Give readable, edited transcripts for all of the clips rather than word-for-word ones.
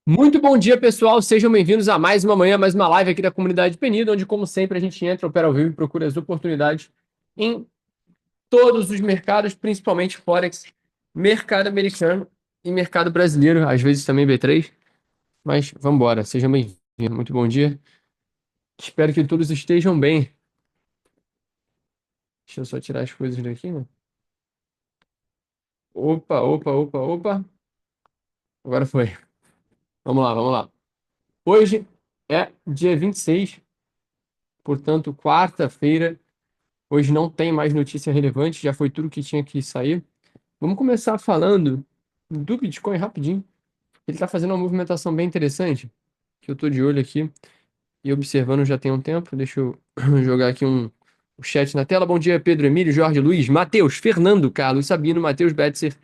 Muito bom dia, pessoal. Sejam bem-vindos a mais uma manhã, mais uma live aqui da comunidade Penida, onde, como sempre, a gente entra, opera ao vivo e procura as oportunidades em todos os mercados, principalmente Forex, mercado americano e mercado brasileiro, às vezes também B3. Mas vamos embora, sejam bem-vindos. Muito bom dia. Espero que todos estejam bem. Deixa eu só tirar as coisas daqui, né? Opa, opa, opa, opa. Agora foi. Vamos lá, vamos lá. Hoje é dia 26, portanto, quarta-feira. Hoje não tem mais notícia relevante, já foi tudo que tinha que sair. Vamos começar falando do Bitcoin rapidinho. Ele está fazendo uma movimentação bem interessante, que eu estou de olho aqui e observando já tem um tempo. Deixa eu jogar aqui o chat na tela. Bom dia, Pedro Emílio, Jorge Luiz, Matheus, Fernando, Carlos Sabino, Matheus Betzer,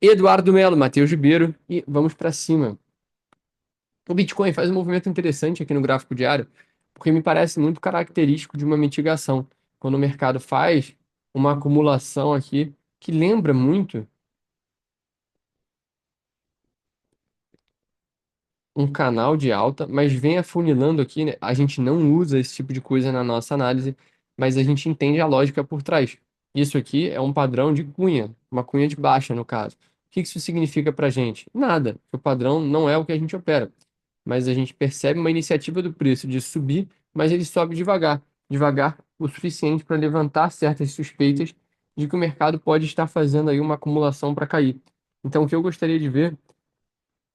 Eduardo Melo, Matheus Ribeiro e vamos para cima. O Bitcoin faz um movimento interessante aqui no gráfico diário, porque me parece muito característico de uma mitigação. Quando o mercado faz uma acumulação aqui que lembra muito um canal de alta, mas vem afunilando aqui, né? A gente não usa esse tipo de coisa na nossa análise, mas a gente entende a lógica por trás. Isso aqui é um padrão de cunha, uma cunha de baixa, no caso. O que isso significa para a gente? Nada. O padrão não é o que a gente opera, mas a gente percebe uma iniciativa do preço de subir, mas ele sobe devagar, devagar o suficiente para levantar certas suspeitas de que o mercado pode estar fazendo aí uma acumulação para cair. Então, o que eu gostaria de ver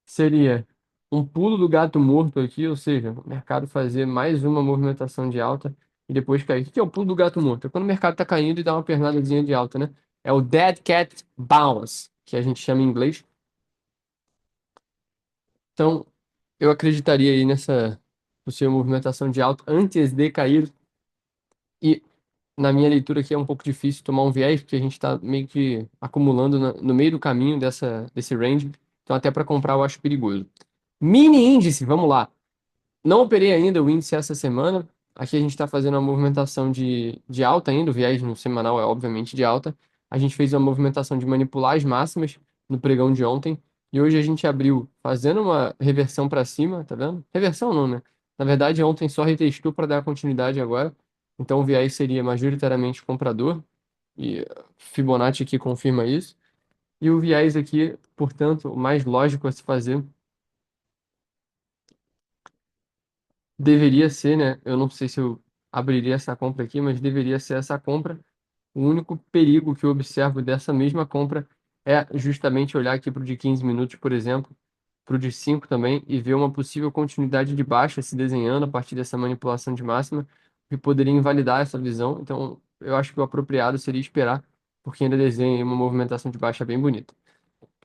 seria um pulo do gato morto aqui, ou seja, o mercado fazer mais uma movimentação de alta e depois cair. O que é o pulo do gato morto? É quando o mercado está caindo e dá uma pernadazinha de alta, né? É o Dead Cat Bounce, que a gente chama em inglês. Então, eu acreditaria aí nessa possível movimentação de alta antes de cair. E na minha leitura aqui é um pouco difícil tomar um viés, porque a gente está meio que acumulando no meio do caminho desse range. Então, até para comprar eu acho perigoso. Mini índice, vamos lá. Não operei ainda o índice essa semana. Aqui a gente está fazendo uma movimentação de alta ainda. O viés no semanal é obviamente de alta. A gente fez uma movimentação de manipular as máximas no pregão de ontem. E hoje a gente abriu fazendo uma reversão para cima, tá vendo? Reversão não, né? Na verdade, ontem só retestou para dar continuidade agora. Então o viés seria majoritariamente comprador. E Fibonacci aqui confirma isso. E o viés aqui, portanto, o mais lógico a se fazer deveria ser, né? Eu não sei se eu abriria essa compra aqui, mas deveria ser essa compra. O único perigo que eu observo dessa mesma compra é justamente olhar aqui para o de 15 minutos, por exemplo, para o de 5 também, e ver uma possível continuidade de baixa se desenhando a partir dessa manipulação de máxima, que poderia invalidar essa visão. Então, eu acho que o apropriado seria esperar, porque ainda desenha uma movimentação de baixa bem bonita.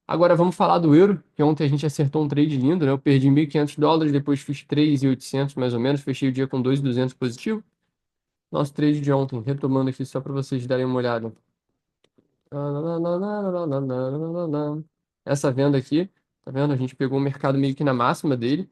Agora vamos falar do euro, que ontem a gente acertou um trade lindo, né? Eu perdi US$ 1.500, depois fiz 3.800 mais ou menos, fechei o dia com 2.200 positivo. Nosso trade de ontem, retomando aqui só para vocês darem uma olhada. Essa venda aqui, tá vendo? A gente pegou o mercado meio que na máxima dele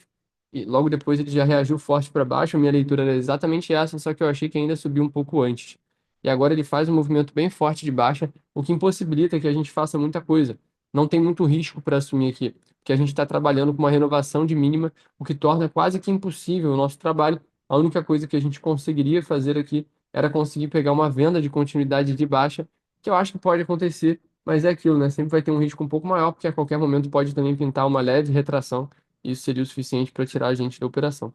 e logo depois ele já reagiu forte para baixo. A minha leitura era exatamente essa, só que eu achei que ainda subiu um pouco antes. E agora ele faz um movimento bem forte de baixa, o que impossibilita que a gente faça muita coisa. Não tem muito risco para assumir aqui, porque a gente está trabalhando com uma renovação de mínima, o que torna quase que impossível o nosso trabalho. A única coisa que a gente conseguiria fazer aqui era conseguir pegar uma venda de continuidade de baixa, que eu acho que pode acontecer, mas é aquilo, né? Sempre vai ter um risco um pouco maior, porque a qualquer momento pode também pintar uma leve retração. Isso seria o suficiente para tirar a gente da operação.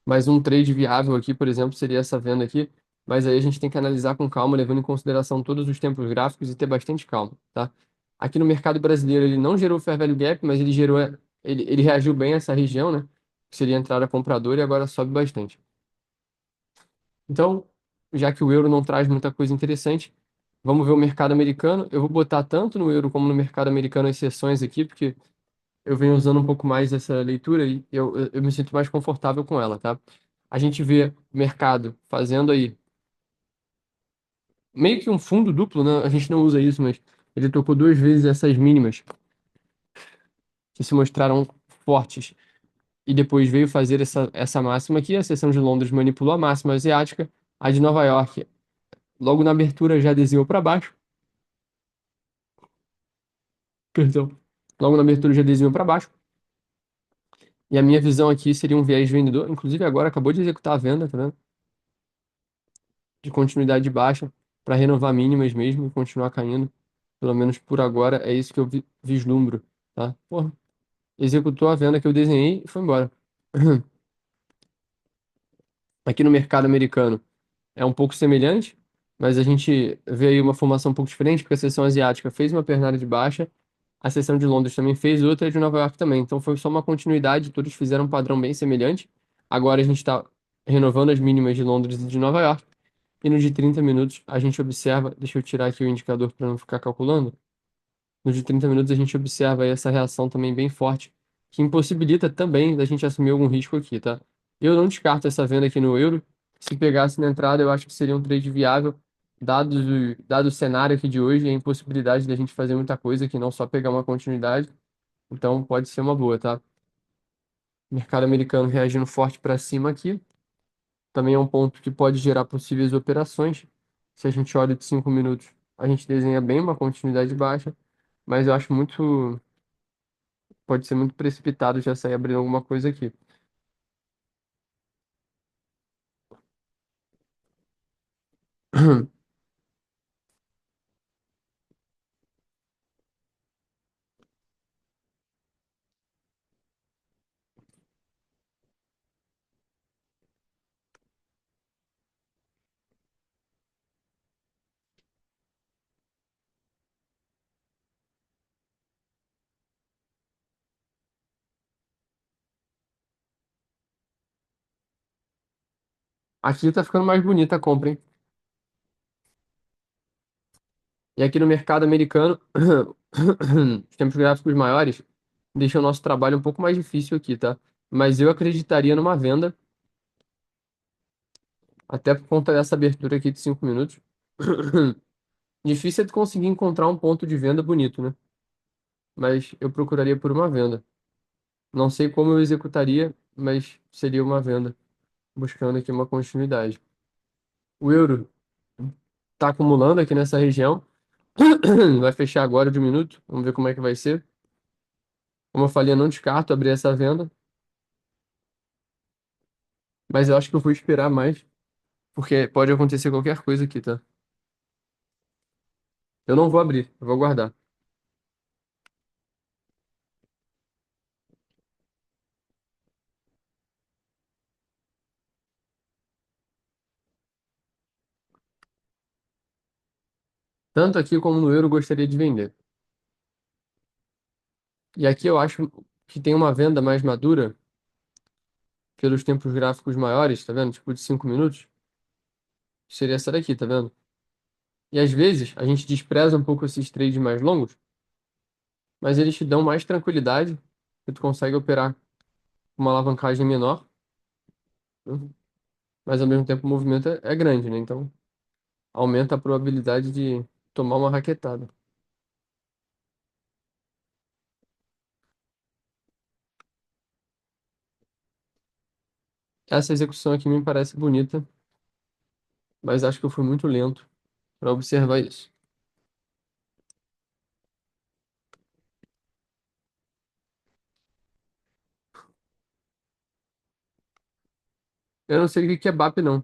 Mas um trade viável aqui, por exemplo, seria essa venda aqui. Mas aí a gente tem que analisar com calma, levando em consideração todos os tempos gráficos e ter bastante calma, tá? Aqui no mercado brasileiro ele não gerou fair value gap, mas ele gerou, ele reagiu bem a essa região, né? Que seria a entrada compradora e agora sobe bastante. Então, já que o euro não traz muita coisa interessante, vamos ver o mercado americano. Eu vou botar tanto no euro como no mercado americano as sessões aqui, porque eu venho usando um pouco mais essa leitura e eu me sinto mais confortável com ela, tá? A gente vê o mercado fazendo aí meio que um fundo duplo, né? A gente não usa isso, mas ele tocou duas vezes essas mínimas que se mostraram fortes e depois veio fazer essa máxima aqui. A seção de Londres manipulou a máxima asiática, a de Nova York, logo na abertura já desenhou para baixo, perdão. Logo na abertura já desenhou para baixo. E a minha visão aqui seria um viés vendedor. Inclusive agora acabou de executar a venda, tá vendo? De continuidade baixa para renovar mínimas mesmo e continuar caindo. Pelo menos por agora é isso que eu vislumbro, tá? Porra, executou a venda que eu desenhei e foi embora. Aqui no mercado americano é um pouco semelhante, mas a gente vê aí uma formação um pouco diferente, porque a seção asiática fez uma pernada de baixa, a seção de Londres também fez outra e a de Nova York também. Então foi só uma continuidade, todos fizeram um padrão bem semelhante. Agora a gente está renovando as mínimas de Londres e de Nova York. E no de 30 minutos a gente observa, deixa eu tirar aqui o indicador para não ficar calculando. No de 30 minutos a gente observa aí essa reação também bem forte, que impossibilita também da gente assumir algum risco aqui, tá? Eu não descarto essa venda aqui no euro. Se pegasse na entrada, eu acho que seria um trade viável, dado o cenário aqui de hoje e a impossibilidade da gente fazer muita coisa aqui, não só pegar uma continuidade. Então pode ser uma boa, tá? Mercado americano reagindo forte para cima aqui. Também é um ponto que pode gerar possíveis operações. Se a gente olha de 5 minutos, a gente desenha bem uma continuidade baixa, mas eu acho muito, pode ser muito precipitado já sair abrindo alguma coisa aqui. Aqui tá ficando mais bonita a compra, hein? E aqui no mercado americano, os tempos gráficos maiores deixam o nosso trabalho um pouco mais difícil aqui, tá? Mas eu acreditaria numa venda, até por conta dessa abertura aqui de 5 minutos. Difícil é de conseguir encontrar um ponto de venda bonito, né? Mas eu procuraria por uma venda. Não sei como eu executaria, mas seria uma venda, buscando aqui uma continuidade. O euro está acumulando aqui nessa região. Vai fechar agora de um minuto. Vamos ver como é que vai ser. Como eu falei, eu não descarto abrir essa venda, mas eu acho que eu vou esperar mais, porque pode acontecer qualquer coisa aqui, tá? Eu não vou abrir, eu vou guardar. Tanto aqui como no euro eu gostaria de vender. E aqui eu acho que tem uma venda mais madura, pelos tempos gráficos maiores, tá vendo? Tipo de 5 minutos. Seria essa daqui, tá vendo? E às vezes a gente despreza um pouco esses trades mais longos, mas eles te dão mais tranquilidade, que tu consegue operar com uma alavancagem menor, né? Mas ao mesmo tempo o movimento é grande, né? Então aumenta a probabilidade de tomar uma raquetada. Essa execução aqui me parece bonita, mas acho que eu fui muito lento para observar isso. Eu não sei o que que é BAP, não.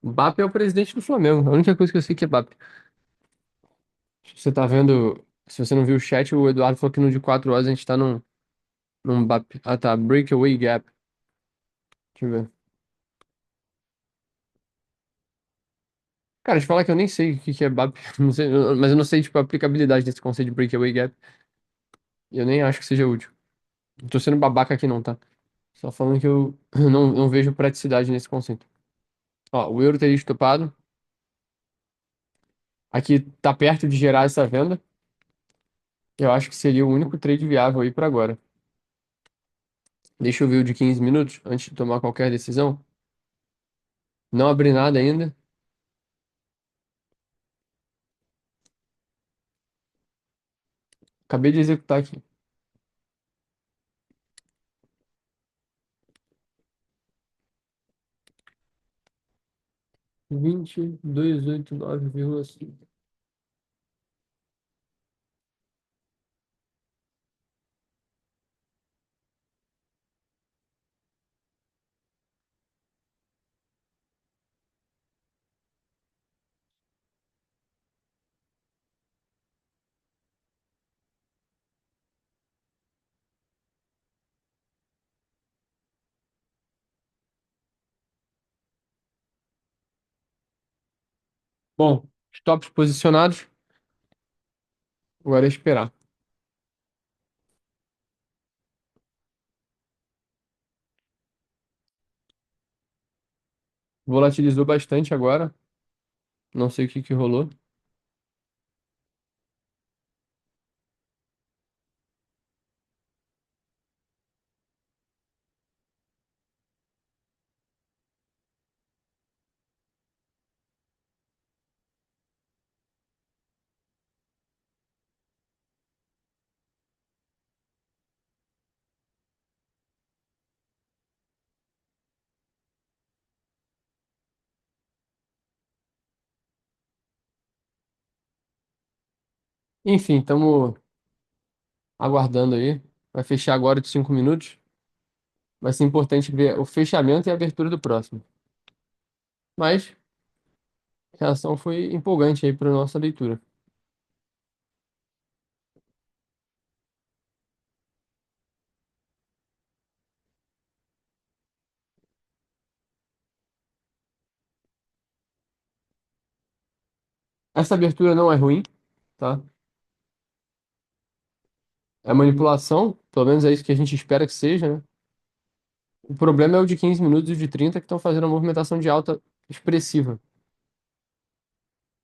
BAP é o presidente do Flamengo. A única coisa que eu sei que é BAP. Você tá vendo, se você não viu o chat, o Eduardo falou que no de 4 horas a gente tá num BAP. Ah, tá. Breakaway Gap. Deixa eu ver. Cara, te falar que eu nem sei o que que é BAP. Não sei, mas eu não sei, tipo, a aplicabilidade desse conceito de Breakaway Gap. E eu nem acho que seja útil. Não tô sendo babaca aqui não, tá? Só falando que eu não vejo praticidade nesse conceito. Ó, o euro teria estopado. Aqui tá perto de gerar essa venda. Eu acho que seria o único trade viável aí para agora. Deixa eu ver o de 15 minutos antes de tomar qualquer decisão. Não abri nada ainda. Acabei de executar aqui. 2289,5. Bom, stops posicionados, agora é esperar. Volatilizou bastante agora, não sei o que que rolou. Enfim, estamos aguardando aí. Vai fechar agora de 5 minutos. Vai ser importante ver o fechamento e a abertura do próximo. Mas a reação foi empolgante aí para nossa leitura. Essa abertura não é ruim, tá? É manipulação, pelo menos é isso que a gente espera que seja, né? O problema é o de 15 minutos e o de 30 que estão fazendo uma movimentação de alta expressiva.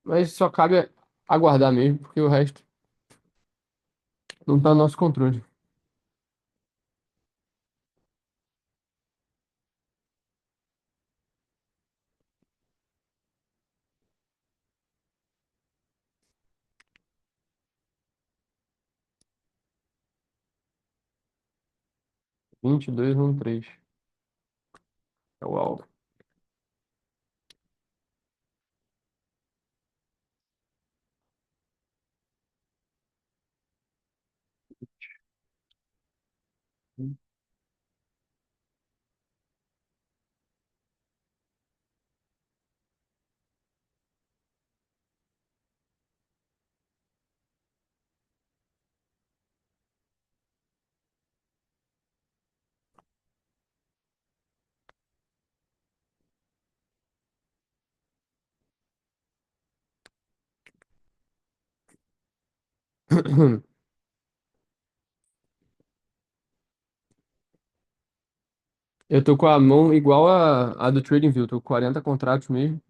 Mas só cabe aguardar mesmo, porque o resto não está no nosso controle. 22,13. É o alvo. Eu tô com a mão igual a do TradingView, tô com 40 contratos mesmo.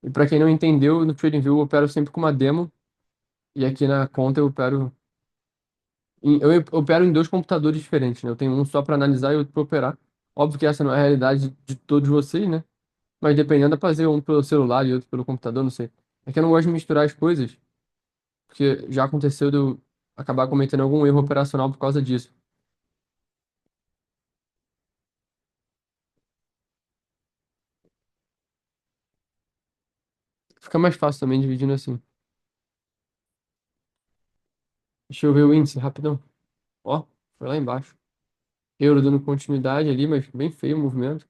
E para quem não entendeu, no TradingView eu opero sempre com uma demo, e aqui na conta eu opero eu opero em dois computadores diferentes, né? Eu tenho um só para analisar e outro para operar. Óbvio que essa não é a realidade de todos vocês, né? Mas dependendo, dá pra fazer um pelo celular e outro pelo computador, não sei. É que eu não gosto de misturar as coisas, porque já aconteceu de eu acabar cometendo algum erro operacional por causa disso. Fica mais fácil também dividindo assim. Deixa eu ver o índice rapidão. Ó, foi lá embaixo. Euro dando continuidade ali, mas bem feio o movimento.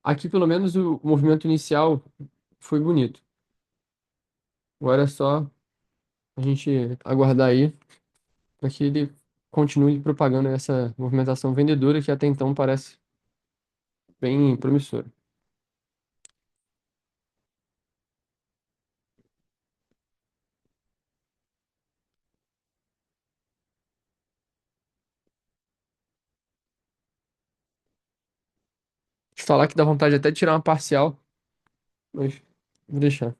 Aqui, pelo menos, o movimento inicial foi bonito. Agora é só a gente aguardar aí para que ele continue propagando essa movimentação vendedora que até então parece bem promissora. Te falar que dá vontade até de tirar uma parcial, mas vou deixar.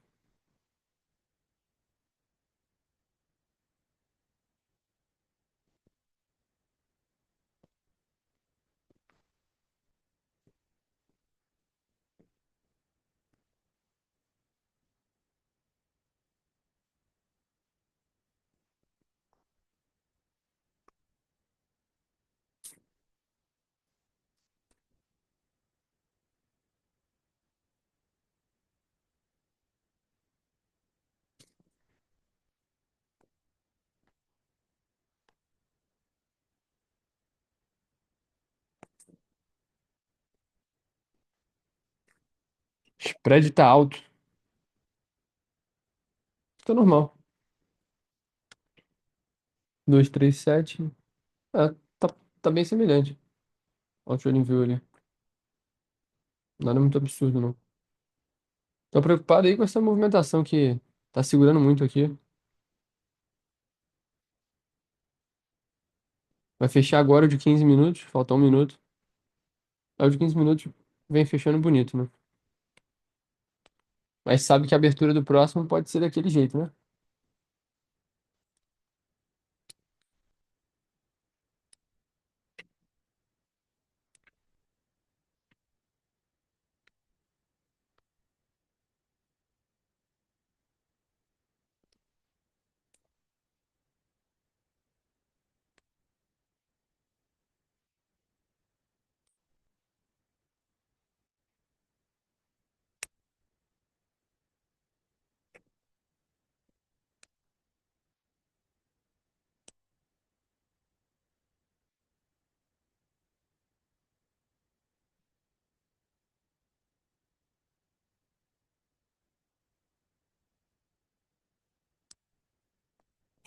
Spread tá alto. Tá normal. 2,37. É, tá bem semelhante ao trading view ali. Nada muito absurdo, não. Tô preocupado aí com essa movimentação que tá segurando muito aqui. Vai fechar agora o de 15 minutos, falta um minuto. Aí o de 15 minutos vem fechando bonito, né? Mas sabe que a abertura do próximo pode ser daquele jeito, né?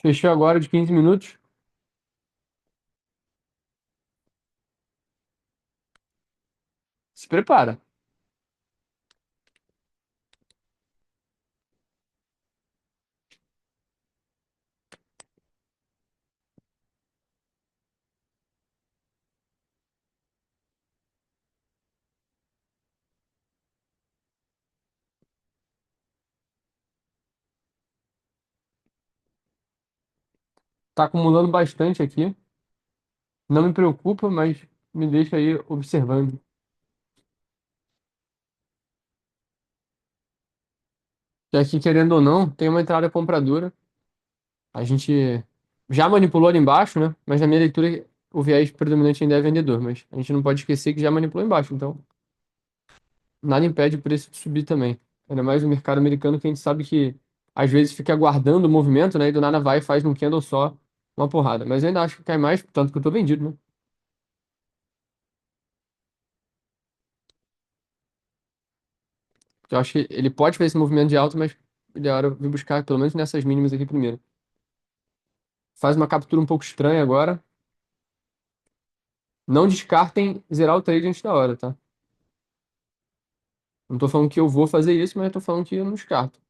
Fechou agora o de 15 minutos. Se prepara. Tá acumulando bastante aqui. Não me preocupa, mas me deixa aí observando. Que aqui, querendo ou não, tem uma entrada compradora. A gente já manipulou ali embaixo, né? Mas na minha leitura, o viés predominante ainda é vendedor. Mas a gente não pode esquecer que já manipulou embaixo. Então, nada impede o preço de subir também. Ainda mais no mercado americano, que a gente sabe que às vezes fica aguardando o movimento, né? E do nada vai e faz num candle só uma porrada. Mas eu ainda acho que cai mais, tanto que eu tô vendido, né? Porque eu acho que ele pode fazer esse movimento de alta, mas ideal eu vir buscar pelo menos nessas mínimas aqui primeiro. Faz uma captura um pouco estranha agora. Não descartem zerar o trade antes da hora, tá? Não tô falando que eu vou fazer isso, mas eu tô falando que eu não descarto.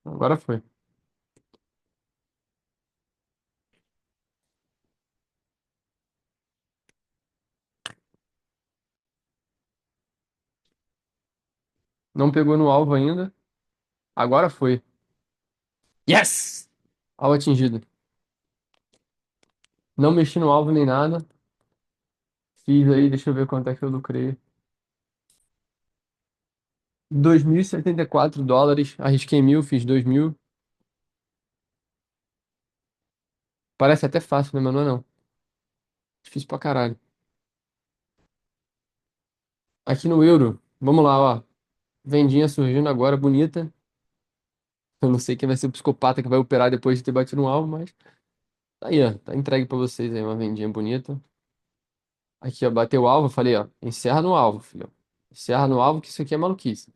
Agora foi. Não pegou no alvo ainda. Agora foi. Yes! Alvo atingido. Não mexi no alvo nem nada. Fiz aí, deixa eu ver quanto é que eu lucrei. $2.074. Arrisquei 1.000, fiz 2.000. Parece até fácil, né? Mas não é não. Difícil pra caralho. Aqui no euro. Vamos lá, ó. Vendinha surgindo agora, bonita. Eu não sei quem vai ser o psicopata que vai operar depois de ter batido no alvo, mas tá aí, ó. Tá entregue pra vocês aí, uma vendinha bonita. Aqui, ó, bateu o alvo, eu falei, ó. Encerra no alvo, filho. Encerra no alvo, que isso aqui é maluquice.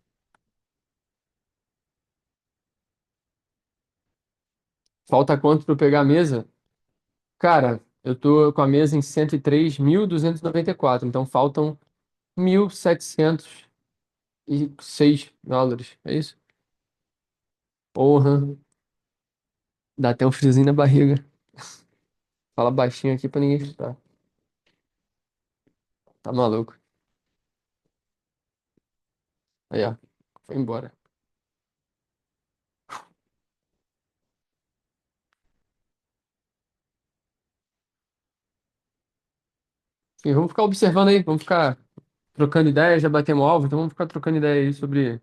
Falta quanto pra eu pegar a mesa? Cara, eu tô com a mesa em 103.294, então faltam $1.706. É isso? Porra, dá até um friozinho na barriga. Fala baixinho aqui pra ninguém escutar. Tá maluco. Aí, ó. Foi embora. E vamos ficar observando aí, vamos ficar trocando ideia, já batemos o alvo, então vamos ficar trocando ideia aí sobre.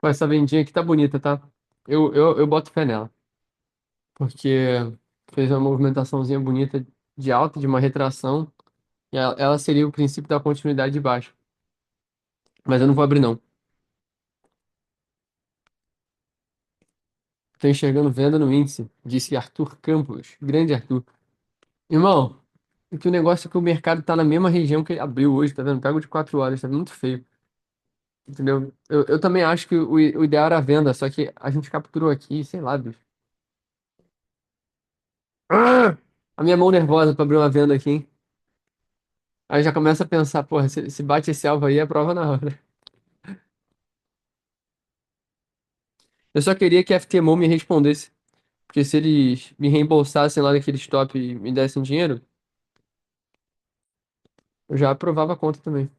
Pô, essa vendinha aqui tá bonita, tá? Eu boto fé nela. Porque fez uma movimentaçãozinha bonita de alta, de uma retração. E ela seria o princípio da continuidade de baixo. Mas eu não vou abrir, não. Tô enxergando venda no índice, disse Arthur Campos. Grande Arthur. Irmão, é que o negócio é que o mercado tá na mesma região que ele abriu hoje, tá vendo? Pega o de 4 horas, tá muito feio. Entendeu? Eu também acho que o ideal era a venda, só que a gente capturou aqui, sei lá, bicho. Ah! A minha mão nervosa pra abrir uma venda aqui, hein? Aí já começa a pensar, porra, se bate esse alvo aí, é prova na hora. Eu só queria que a FTMO me respondesse. Porque se eles me reembolsassem lá daquele stop e me dessem dinheiro, eu já aprovava a conta também.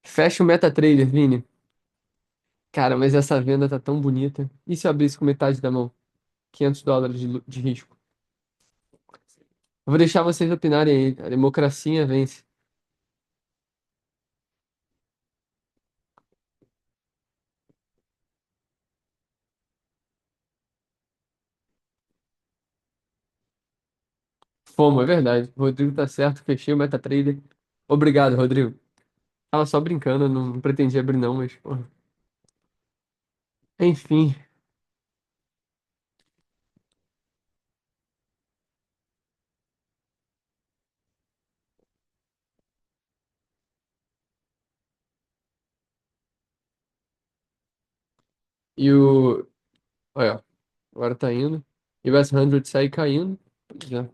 Fecha o MetaTrader, Vini. Cara, mas essa venda tá tão bonita. E se eu abrisse com metade da mão? US$ 500 de risco. Eu vou deixar vocês opinarem aí. A democracia vence. Fomos, é verdade. O Rodrigo tá certo. Fechei o MetaTrader. Obrigado, Rodrigo. Tava só brincando, não pretendia abrir não, mas, porra. Enfim. E o... Olha, agora tá indo. E o S100 sai caindo. Pois é.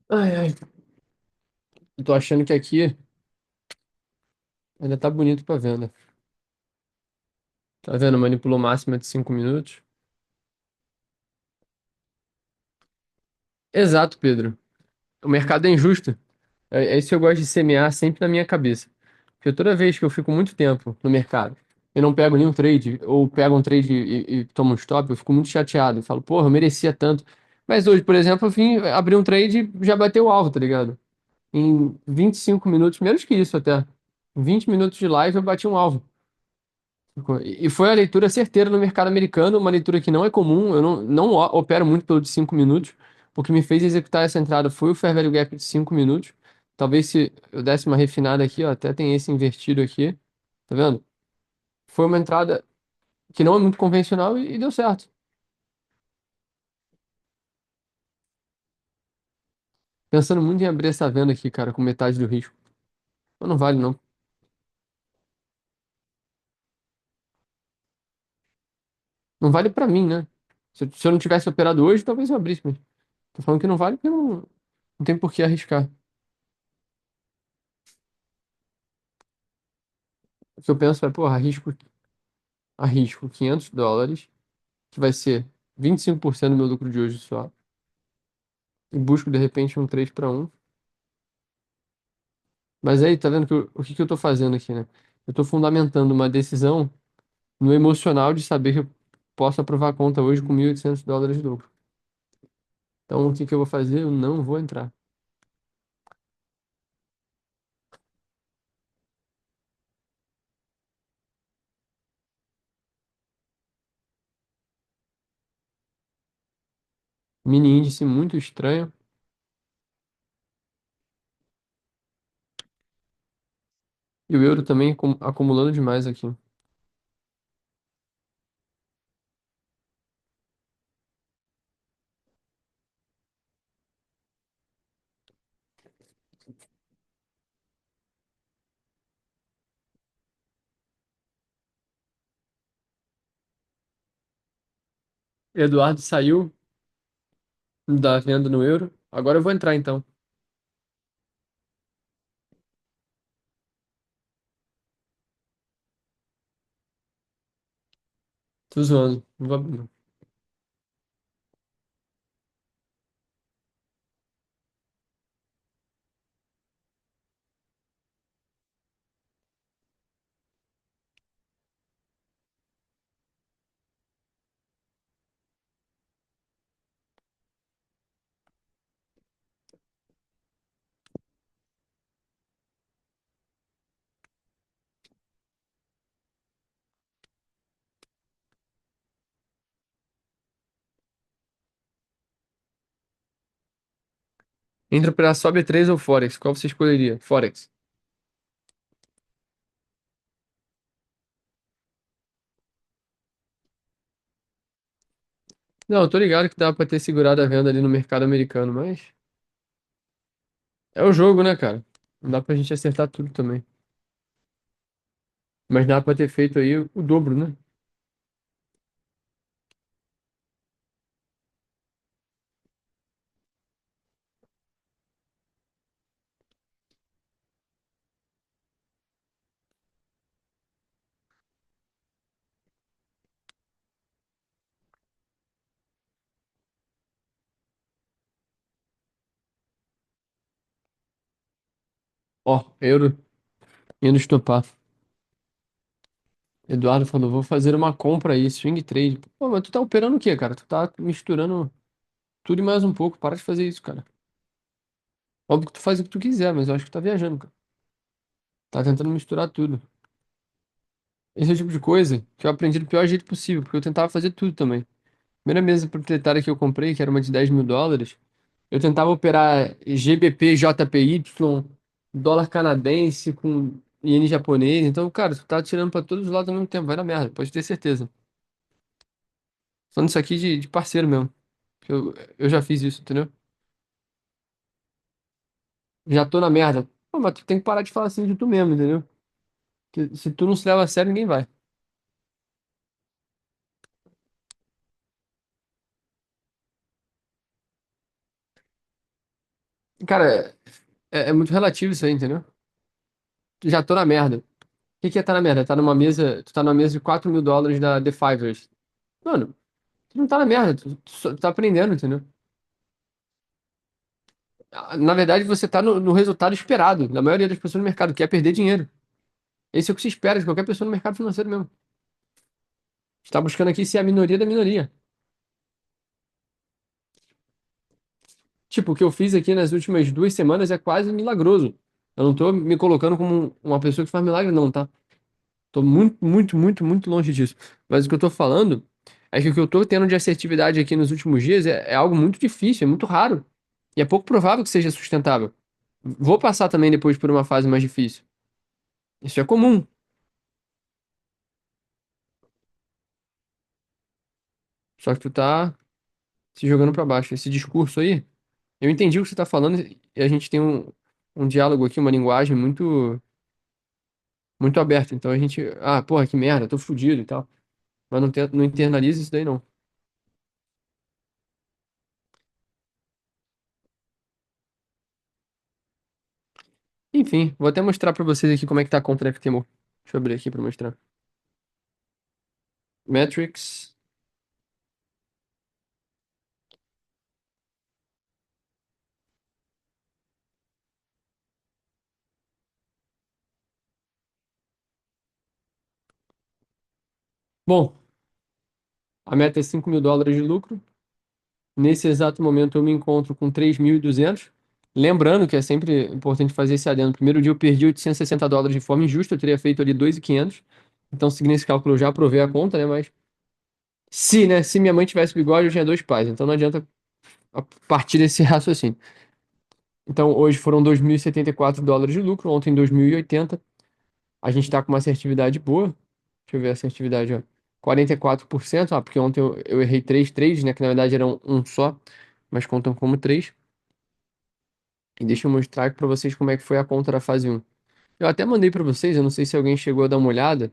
Ai, ai. Eu tô achando que aqui ainda tá bonito pra venda. Tá vendo? Manipulou máxima de 5 minutos. Exato, Pedro. O mercado é injusto. É isso que eu gosto de semear sempre na minha cabeça. Porque toda vez que eu fico muito tempo no mercado, eu não pego nenhum trade, ou pego um trade e tomo um stop, eu fico muito chateado. Eu falo, porra, eu merecia tanto. Mas hoje, por exemplo, eu vim abrir um trade e já bateu o alvo, tá ligado? Em 25 minutos, menos que isso até. Em 20 minutos de live eu bati um alvo. E foi a leitura certeira no mercado americano, uma leitura que não é comum, eu não opero muito pelo de 5 minutos. O que me fez executar essa entrada foi o Fair Value Gap de 5 minutos. Talvez se eu desse uma refinada aqui, ó, até tem esse invertido aqui, tá vendo? Foi uma entrada que não é muito convencional e deu certo. Pensando muito em abrir essa venda aqui, cara, com metade do risco. Mas não vale, não. Não vale pra mim, né? Se eu não tivesse operado hoje, talvez eu abrisse, mas tô falando que não vale porque não tem por que arriscar. O que eu penso é, porra, arrisco US$ 500, que vai ser 25% do meu lucro de hoje só, e busco de repente um 3 para 1. Mas aí, tá vendo que o que que eu tô fazendo aqui, né? Eu tô fundamentando uma decisão no emocional de saber que eu posso aprovar a conta hoje com US$ 1.800 de lucro. Então, o que que eu vou fazer? Eu não vou entrar. Mini índice muito estranho. E o euro também acumulando demais aqui. Eduardo saiu da venda no euro. Agora eu vou entrar então. Tô zoando. Não vou abrir, não. Entra para sobe 3 ou Forex. Qual você escolheria? Forex. Não, eu tô ligado que dá pra ter segurado a venda ali no mercado americano, mas é o jogo, né, cara? Não dá pra gente acertar tudo também. Mas dá pra ter feito aí o dobro, né? Ó, euro indo estopar. Eduardo falou, vou fazer uma compra aí, swing trade. Pô, mas tu tá operando o quê, cara? Tu tá misturando tudo e mais um pouco. Para de fazer isso, cara. Óbvio que tu faz o que tu quiser, mas eu acho que tu tá viajando, cara. Tá tentando misturar tudo. Esse é o tipo de coisa que eu aprendi do pior jeito possível, porque eu tentava fazer tudo também. Primeira mesa proprietária que eu comprei, que era uma de US$ 10.000, eu tentava operar GBP, JPY, dólar canadense com iene japonês. Então, cara, tu tá tirando pra todos os lados ao mesmo tempo. Vai na merda, pode ter certeza. Falando isso aqui de parceiro mesmo. Que eu já fiz isso, entendeu? Já tô na merda. Pô, mas tu tem que parar de falar assim de tu mesmo, entendeu? Que se tu não se leva a sério, ninguém vai. Cara, é muito relativo isso aí, entendeu? Já tô na merda. O que que é tá na merda? Tá numa mesa, tu tá numa mesa de US$ 4.000 da The Fivers. Mano, tu não tá na merda, tu tá aprendendo, entendeu? Na verdade, você tá no resultado esperado, da maioria das pessoas no mercado, que é perder dinheiro. Esse é o que se espera de qualquer pessoa no mercado financeiro mesmo. Está buscando aqui ser a minoria da minoria. Tipo, o que eu fiz aqui nas últimas 2 semanas é quase milagroso. Eu não tô me colocando como uma pessoa que faz milagre, não, tá? Tô muito, muito, muito, muito longe disso. Mas o que eu tô falando é que o que eu tô tendo de assertividade aqui nos últimos dias é algo muito difícil, é muito raro. E é pouco provável que seja sustentável. Vou passar também depois por uma fase mais difícil. Isso é comum. Só que tu tá se jogando pra baixo. Esse discurso aí, eu entendi o que você tá falando e a gente tem um diálogo aqui, uma linguagem muito, muito aberta. Então a gente, porra, que merda, tô fudido e tal. Mas não internaliza isso daí, não. Enfim, vou até mostrar pra vocês aqui como é que tá a conta da FTMO. Deixa eu abrir aqui pra mostrar. Metrics. Bom, a meta é US$ 5.000 de lucro. Nesse exato momento eu me encontro com 3.200. Lembrando que é sempre importante fazer esse adendo. No primeiro dia eu perdi US$ 860 de forma injusta, eu teria feito ali 2.500. Então, seguindo esse cálculo, eu já aprovei a conta, né? Mas se, né? Se minha mãe tivesse bigode, eu tinha dois pais. Então não adianta a partir desse raciocínio. Então, hoje foram 2.074 dólares de lucro, ontem 2.080. A gente está com uma assertividade boa. Deixa eu ver a assertividade, ó. 44%, porque ontem eu errei três trades, né? Que na verdade eram um só, mas contam como três. E deixa eu mostrar aqui para vocês como é que foi a conta da fase um. Eu até mandei para vocês, eu não sei se alguém chegou a dar uma olhada.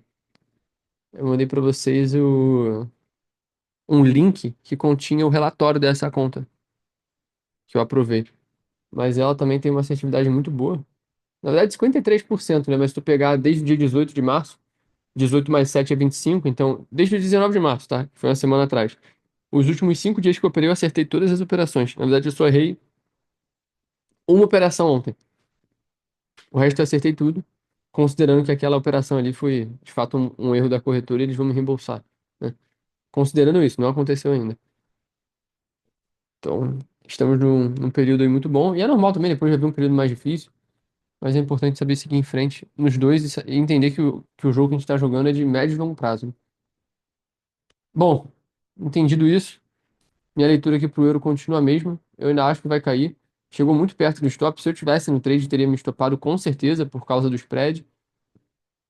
Eu mandei para vocês um link que continha o relatório dessa conta, que eu aprovei. Mas ela também tem uma assertividade muito boa. Na verdade, 53%, né? Mas se tu pegar desde o dia 18 de março, 18 mais 7 é 25, então, desde o 19 de março, tá? Que foi uma semana atrás. Os últimos 5 dias que eu operei, eu acertei todas as operações. Na verdade, eu só errei uma operação ontem. O resto eu acertei tudo, considerando que aquela operação ali foi, de fato, um erro da corretora e eles vão me reembolsar, né? Considerando isso, não aconteceu ainda. Então, estamos num período aí muito bom. E é normal também, depois já vir um período mais difícil. Mas é importante saber seguir em frente nos dois e entender que o jogo que a gente está jogando é de médio e longo prazo, né? Bom, entendido isso, minha leitura aqui pro euro continua a mesma. Eu ainda acho que vai cair. Chegou muito perto do stop. Se eu tivesse no trade, teria me estopado com certeza por causa do spread.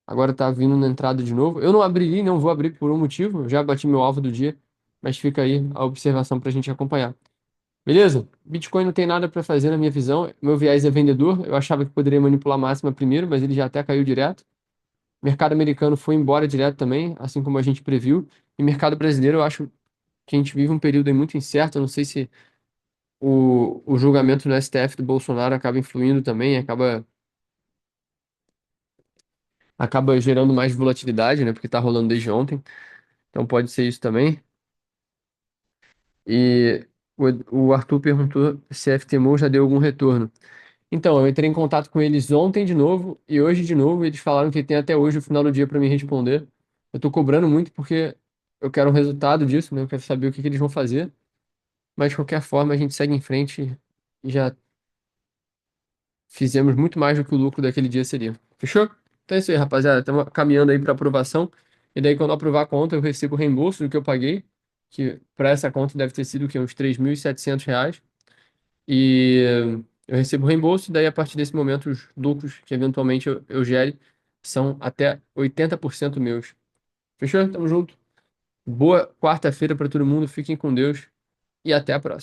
Agora tá vindo na entrada de novo. Eu não abri e não vou abrir por um motivo. Eu já bati meu alvo do dia. Mas fica aí a observação para a gente acompanhar. Beleza? Bitcoin não tem nada para fazer na minha visão. Meu viés é vendedor. Eu achava que poderia manipular a máxima primeiro, mas ele já até caiu direto. Mercado americano foi embora direto também, assim como a gente previu. E mercado brasileiro, eu acho que a gente vive um período aí muito incerto. Eu não sei se o julgamento no STF do Bolsonaro acaba influindo também, acaba gerando mais volatilidade, né? Porque tá rolando desde ontem. Então pode ser isso também. E o Arthur perguntou se a FTMO já deu algum retorno. Então, eu entrei em contato com eles ontem de novo e hoje de novo. E eles falaram que tem até hoje o final do dia para me responder. Eu tô cobrando muito porque eu quero o resultado disso, né? Eu quero saber o que que eles vão fazer. Mas de qualquer forma, a gente segue em frente e já fizemos muito mais do que o lucro daquele dia seria. Fechou? Então é isso aí, rapaziada. Estamos caminhando aí para aprovação. E daí, quando eu aprovar a conta, eu recebo o reembolso do que eu paguei, que para essa conta deve ter sido o quê? Uns R$ 3.700. E eu recebo o reembolso, e daí, a partir desse momento, os lucros que eventualmente eu gere são até 80% meus. Fechou? Tamo junto. Boa quarta-feira para todo mundo. Fiquem com Deus e até a próxima.